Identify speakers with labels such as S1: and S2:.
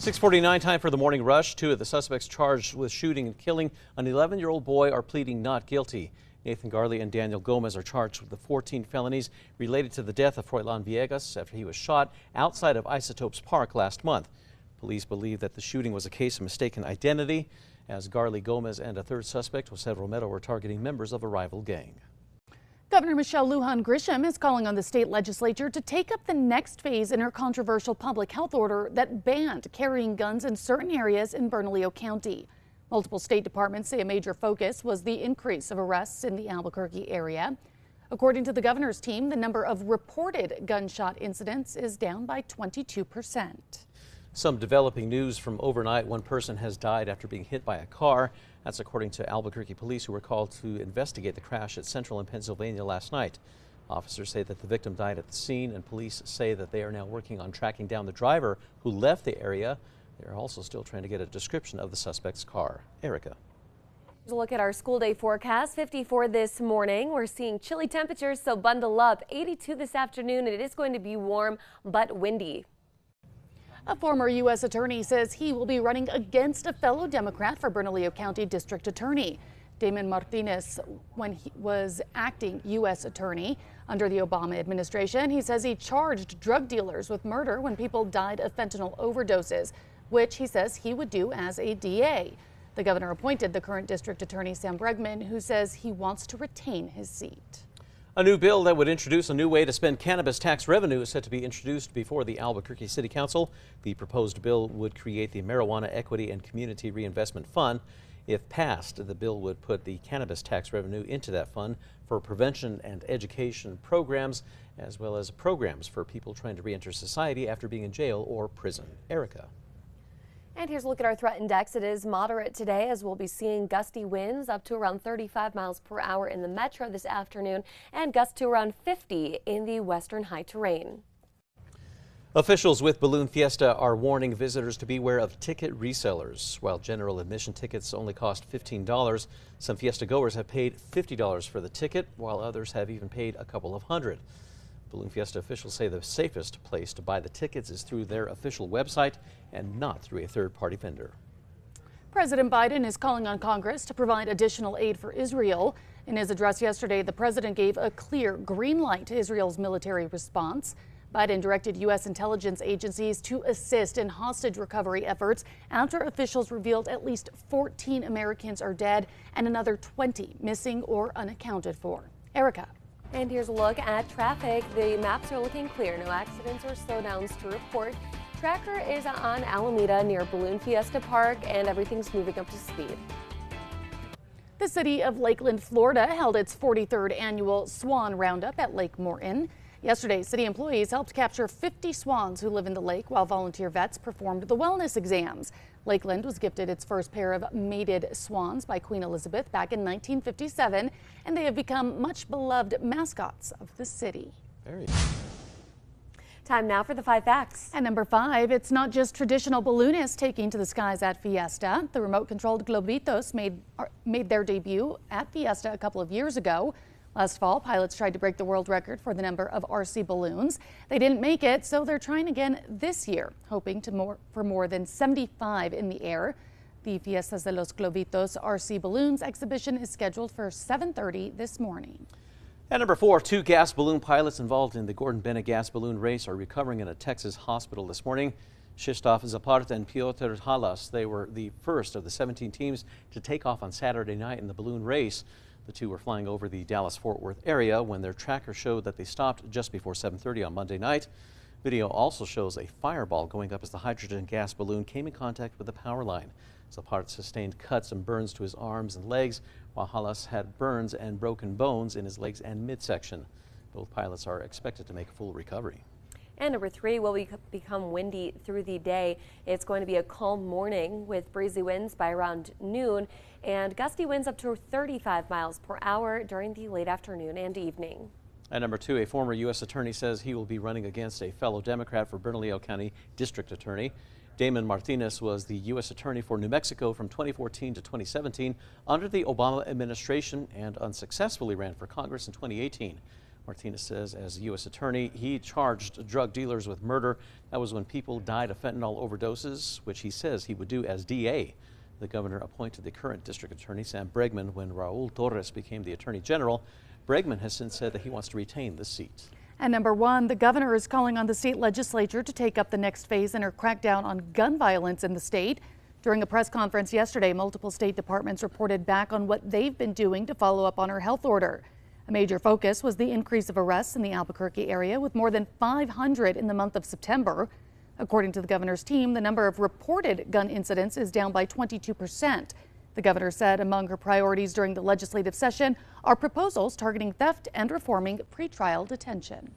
S1: 6:49, time for the morning rush. Two of the suspects charged with shooting and killing an 11-year-old boy are pleading not guilty. Nathan Garley and Daniel Gomez are charged with the 14 felonies related to the death of Froilan Villegas after he was shot outside of Isotopes Park last month. Police believe that the shooting was a case of mistaken identity, as Garley, Gomez, and a third suspect, Jose Romero, were targeting members of a rival gang.
S2: Governor Michelle Lujan Grisham is calling on the state legislature to take up the next phase in her controversial public health order that banned carrying guns in certain areas in Bernalillo County. Multiple state departments say a major focus was the increase of arrests in the Albuquerque area. According to the governor's team, the number of reported gunshot incidents is down by 22%.
S1: Some developing news from overnight. One person has died after being hit by a car. That's according to Albuquerque police, who were called to investigate the crash at Central in Pennsylvania last night. Officers say that the victim died at the scene, and police say that they are now working on tracking down the driver who left the area. They're also still trying to get a description of the suspect's car. Erica.
S3: Here's a look at our school day forecast. 54 this morning. We're seeing chilly temperatures, so bundle up. 82 this afternoon, and it is going to be warm but windy.
S2: A former U.S. attorney says he will be running against a fellow Democrat for Bernalillo County District Attorney. Damon Martinez, when he was acting U.S. attorney under the Obama administration, he says he charged drug dealers with murder when people died of fentanyl overdoses, which he says he would do as a DA. The governor appointed the current district attorney, Sam Bregman, who says he wants to retain his seat.
S1: A new bill that would introduce a new way to spend cannabis tax revenue is set to be introduced before the Albuquerque City Council. The proposed bill would create the Marijuana Equity and Community Reinvestment Fund. If passed, the bill would put the cannabis tax revenue into that fund for prevention and education programs, as well as programs for people trying to reenter society after being in jail or prison. Erica.
S3: And here's a look at our threat index. It is moderate today, as we'll be seeing gusty winds up to around 35 miles per hour in the metro this afternoon, and gusts to around 50 in the western high terrain.
S1: Officials with Balloon Fiesta are warning visitors to beware of ticket resellers. While general admission tickets only cost $15, some Fiesta goers have paid $50 for the ticket, while others have even paid a couple of hundred. Balloon Fiesta officials say the safest place to buy the tickets is through their official website and not through a third-party vendor.
S2: President Biden is calling on Congress to provide additional aid for Israel. In his address yesterday, the president gave a clear green light to Israel's military response. Biden directed U.S. intelligence agencies to assist in hostage recovery efforts after officials revealed at least 14 Americans are dead and another 20 missing or unaccounted for. Erica.
S3: And here's a look at traffic. The maps are looking clear. No accidents or slowdowns to report. Tracker is on Alameda near Balloon Fiesta Park, and everything's moving up to speed.
S2: The city of Lakeland, Florida held its 43rd annual Swan Roundup at Lake Morton. Yesterday, city employees helped capture 50 swans who live in the lake, while volunteer vets performed the wellness exams. Lakeland was gifted its first pair of mated swans by Queen Elizabeth back in 1957, and they have become much beloved mascots of the city.
S3: Time now for the 5 facts.
S2: At number 5, it's not just traditional balloonists taking to the skies at Fiesta. The remote-controlled Globitos made their debut at Fiesta a couple of years ago. Last fall, pilots tried to break the world record for the number of RC balloons. They didn't make it, so they're trying again this year, hoping for more than 75 in the air. The Fiestas de los Globitos RC Balloons exhibition is scheduled for 7:30 this morning.
S1: At number 4, 2 gas balloon pilots involved in the Gordon Bennett gas balloon race are recovering in a Texas hospital this morning. Krzysztof Zapata and Piotr Halas, they were the first of the 17 teams to take off on Saturday night in the balloon race. The two were flying over the Dallas-Fort Worth area when their tracker showed that they stopped just before 7:30 on Monday night. Video also shows a fireball going up as the hydrogen gas balloon came in contact with the power line. Zapata sustained cuts and burns to his arms and legs, while Halas had burns and broken bones in his legs and midsection. Both pilots are expected to make a full recovery.
S3: And number 3 will become windy through the day. It's going to be a calm morning with breezy winds by around noon and gusty winds up to 35 miles per hour during the late afternoon and evening.
S1: At number 2, a former U.S. attorney says he will be running against a fellow Democrat for Bernalillo County District Attorney. Damon Martinez was the U.S. attorney for New Mexico from 2014 to 2017 under the Obama administration and unsuccessfully ran for Congress in 2018. Martinez says as U.S. attorney, he charged drug dealers with murder. That was when people died of fentanyl overdoses, which he says he would do as DA. The governor appointed the current district attorney, Sam Bregman, when Raul Torres became the attorney general. Bregman has since said that he wants to retain the seat.
S2: And number one, the governor is calling on the state legislature to take up the next phase in her crackdown on gun violence in the state. During a press conference yesterday, multiple state departments reported back on what they've been doing to follow up on her health order. A major focus was the increase of arrests in the Albuquerque area, with more than 500 in the month of September. According to the governor's team, the number of reported gun incidents is down by 22%. The governor said among her priorities during the legislative session are proposals targeting theft and reforming pretrial detention.